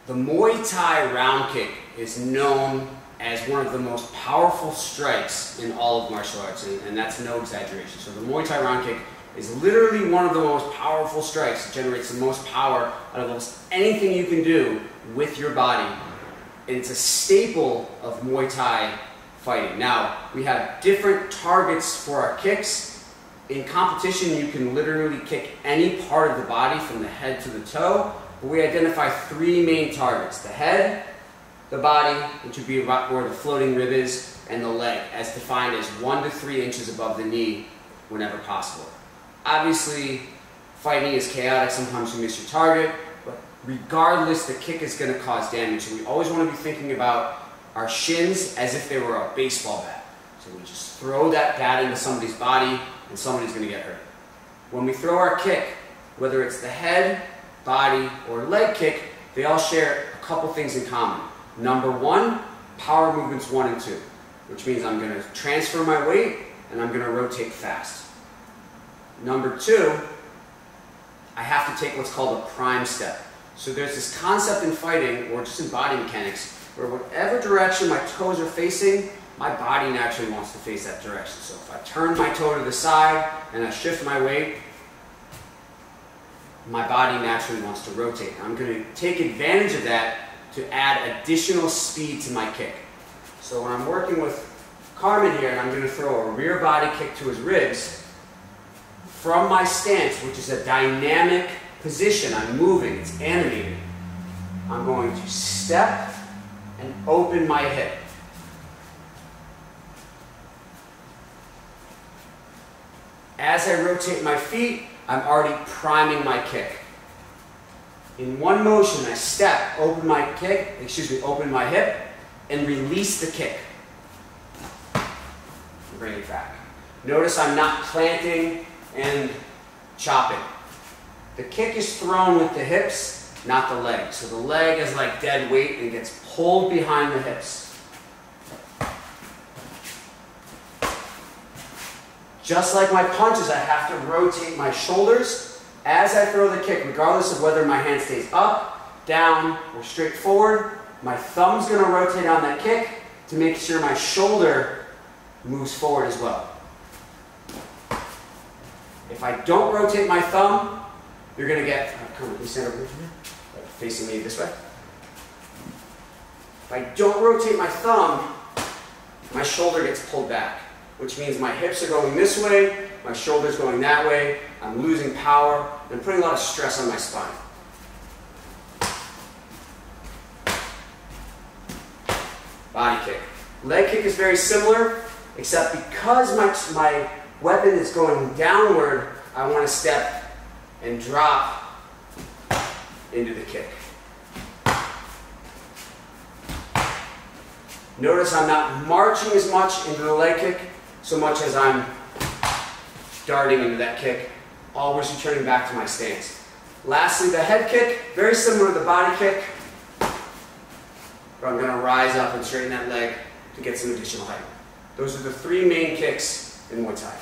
The Muay Thai round kick is known as one of the most powerful strikes in all of martial arts, and that's no exaggeration. So the Muay Thai round kick is literally one of the most powerful strikes. It generates the most power out of almost anything you can do with your body. And it's a staple of Muay Thai fighting. Now, we have different targets for our kicks. In competition, you can literally kick any part of the body from the head to the toe. But we identify three main targets: the head, the body, which would be about where the floating rib is, and the leg, as defined as 1 to 3 inches above the knee whenever possible. Obviously, fighting is chaotic. Sometimes you miss your target, but regardless, the kick is going to cause damage. So we always want to be thinking about our shins as if they were a baseball bat. So we just throw that bat into somebody's body, and somebody's going to get hurt. When we throw our kick, whether it's the head, body, or leg kick, they all share a couple things in common. Number one, power movements 1 and 2, which means I'm going to transfer my weight and I'm going to rotate fast. Number 2, I have to take what's called a prime step. So there's this concept in fighting, or just in body mechanics, where whatever direction my toes are facing, my body naturally wants to face that direction. So if I turn my toe to the side and I shift my weight, my body naturally wants to rotate. I'm going to take advantage of that to add additional speed to my kick. So when I'm working with Carmen here and I'm going to throw a rear body kick to his ribs, from my stance, which is a dynamic position, I'm moving, it's animated, I'm going to step and open my hip. As I rotate my feet, I'm already priming my kick. In one motion, I step, open my hip, and release the kick. Bring it back. Notice I'm not planting and chopping. The kick is thrown with the hips, not the leg. So the leg is like dead weight and gets pulled behind the hips. Just like my punches, I have to rotate my shoulders as I throw the kick, regardless of whether my hand stays up, down, or straight forward. My thumb's going to rotate on that kick to make sure my shoulder moves forward as well. If I don't rotate my thumb, you're going to get, come on, can you stand over here, facing me this way. If I don't rotate my thumb, my shoulder gets pulled back, which means my hips are going this way, my shoulder's going that way, I'm losing power, and I'm putting a lot of stress on my spine. Body kick. Leg kick is very similar, except because my weapon is going downward, I want to step and drop into the kick. Notice I'm not marching as much into the leg kick, so much as I'm darting into that kick, always returning back to my stance. Lastly, the head kick, very similar to the body kick, but I'm going to rise up and straighten that leg to get some additional height. Those are the three main kicks in Muay Thai.